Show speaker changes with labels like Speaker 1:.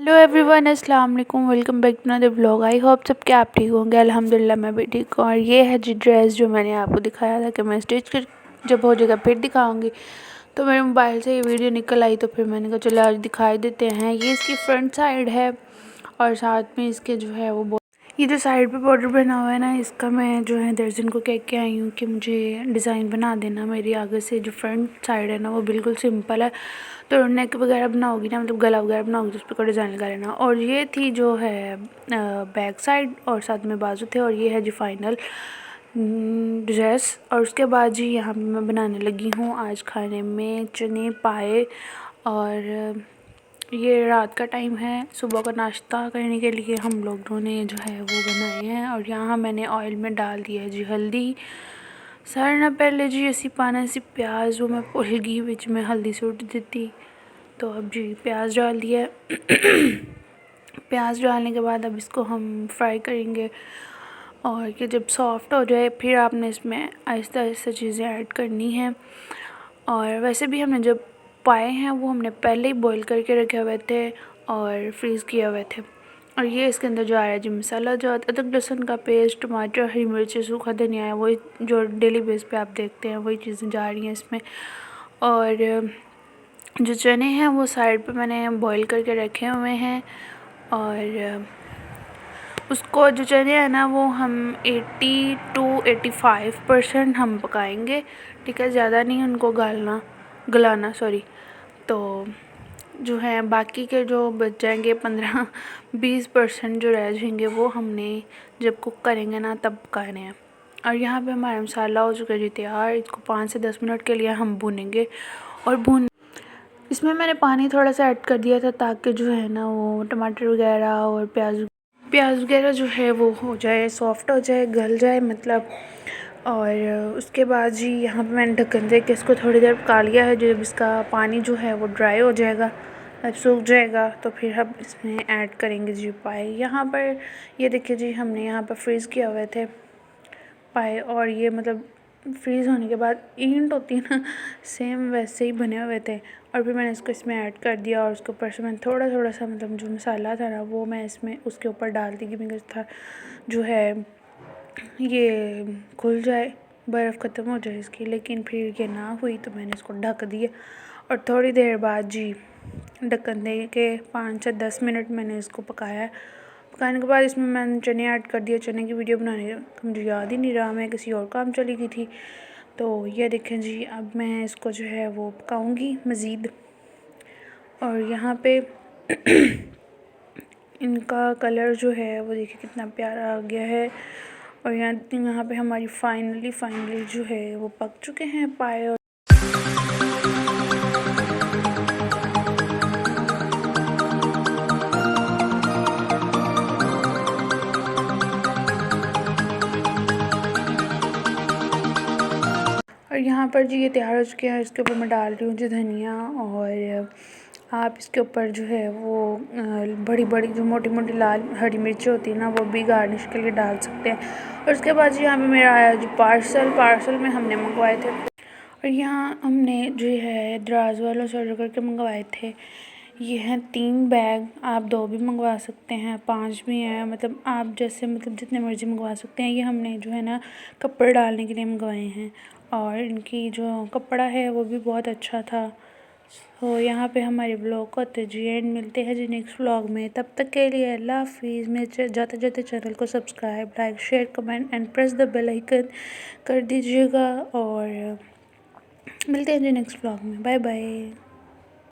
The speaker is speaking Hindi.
Speaker 1: हेलो एवरीवन, अस्सलाम वालेकुम। Welcome back to another vlog. I hope सबके आप ठीक होंगे। अल्हम्दुलिल्लाह मैं भी ठीक हूँ। और ये है जी ड्रेस जो मैंने आपको दिखाया था कि मैं स्टिच कर जब हो जाएगा फिर दिखाऊंगी। तो मेरे मोबाइल से ये वीडियो निकल आई तो फिर मैंने कहा चलो आज दिखाई देते हैं। ये इसकी फ्रंट साइड है और साथ में इसके जो है वो ये जो साइड पे बॉर्डर बना हुआ है ना, इसका मैं जो है दर्जन को कह के आई हूँ कि मुझे डिज़ाइन बना देना। मेरी आगे से जो फ्रंट साइड है ना वो बिल्कुल सिंपल है, तो नेक वगैरह बनाओगी ना, मतलब गला वगैरह बनाओगी तो उस पर कोई डिज़ाइन लगा लेना। और ये थी जो है बैक साइड और साथ में बाजू थे। और ये है जी फाइनल ड्रेस। और उसके बाद जी यहाँ पे मैं बनाने लगी हूँ आज खाने में चने पाए। और ये रात का टाइम है, सुबह का नाश्ता करने के लिए हम लोगों ने जो है वो बनाए हैं। और यहाँ मैंने ऑयल में डाल दिया है जी हल्दी। सारे ना पहले जी ऐसी पाना सी प्याज वो मैं भुल गई बिच में हल्दी सुट दी। तो अब जी प्याज डाल दिया प्याज डालने के बाद अब इसको हम फ्राई करेंगे। और ये जब सॉफ्ट हो जाए फिर आपने इसमें आहिस्ता आहिस्ता चीज़ें ऐड करनी हैं। और वैसे भी हमने जब पाए हैं वो हमने पहले ही बॉईल करके रखे हुए थे और फ्रीज़ किए हुए थे। और ये इसके अंदर जो आ रहा है जी मसाला, जो अदरक लहसुन का पेस्ट, टमाटर, हरी मिर्च, सूखा धनिया है, वही जो डेली बेस पे आप देखते हैं वही चीज़ें जा रही हैं इसमें। और जो चने हैं वो साइड पे मैंने बॉईल करके रखे हुए हैं। और उसको जो चने हैं ना वो हम 80 to 85% हम पकाएंगे, ठीक है, ज़्यादा नहीं उनको गलाना सॉरी। तो जो है बाकी के जो बच जाएंगे 15-20% जो रह जाएंगे वो हमने जब कुक करेंगे ना तब पकाने हैं। और यहाँ पे हमारा मसाला हो चुका है जी तैयार। इसको 5 से 10 मिनट के लिए हम भूनेंगे। और इसमें मैंने पानी थोड़ा सा ऐड कर दिया था ताकि जो है ना वो टमाटर वगैरह और प्याज वगैरह जो है वो हो जाए, सॉफ्ट हो जाए, गल जाए मतलब। और उसके बाद जी यहाँ पे मैंने ढक्कन दे के इसको थोड़ी देर पका लिया है। जब इसका पानी जो है वो ड्राई हो जाएगा, अब सूख जाएगा, तो फिर हम इसमें ऐड करेंगे जी पाए। यहाँ पर ये देखिए जी हमने यहाँ पर फ्रीज़ किए हुए थे पाए। और ये मतलब फ्रीज़ होने के बाद ईंट होती है ना, सेम वैसे ही बने हुए थे। और फिर मैंने इसको इसमें ऐड कर दिया और उसके ऊपर से मैंने थोड़ा थोड़ा सा मतलब जो मसाला था ना वो मैं इसमें उसके ऊपर डाल दी कि मेरे था जो है ये खुल जाए, बर्फ़ ख़त्म हो जाए इसकी। लेकिन फिर ये ना हुई तो मैंने इसको ढक दिया। और थोड़ी देर बाद जी ढक्कन दे के 5 से 10 मिनट मैंने इसको पकाया। पकाने के बाद इसमें मैंने चने ऐड कर दिया। चने की वीडियो बनाने का मुझे याद ही नहीं रहा, मैं किसी और काम चली गई थी। तो ये देखें जी अब मैं इसको जो है वो पकाऊंगी मज़ीद। और यहाँ पे इनका कलर जो है वो देखिए कितना प्यारा आ गया है। और यहाँ पे हमारी फाइनली जो है वो पक चुके हैं पाए। और यहाँ पर जी ये तैयार हो चुके हैं। इसके ऊपर मैं डाल रही हूँ जी धनिया। और आप इसके ऊपर जो है वो बड़ी बड़ी जो मोटी मोटी लाल हरी मिर्च होती है ना वो भी गार्निश के लिए डाल सकते हैं। और उसके बाद जी यहाँ पे मेरा आया जो पार्सल में हमने मंगवाए थे। और यहाँ हमने जो है दराज वालों से ऑर्डर करके मंगवाए थे। ये हैं 3 बैग, आप 2 भी मंगवा सकते हैं, 5 भी हैं, मतलब आप जैसे मतलब जितने मर्ज़ी मंगवा सकते हैं। ये हमने जो है ना कपड़े डालने के लिए मंगवाए हैं। और इनकी जो कपड़ा है वो भी बहुत अच्छा था। तो यहाँ पे हमारे व्लॉग को होते जी एंड मिलते हैं जी नेक्स्ट व्लॉग में। तब तक के लिए अल्लाह हाफिज़। मेरे जाते जाते चैनल को subscribe, like, share, comment and press the bell icon कर दीजिएगा। और मिलते हैं जी नेक्स्ट व्लॉग में। Bye bye.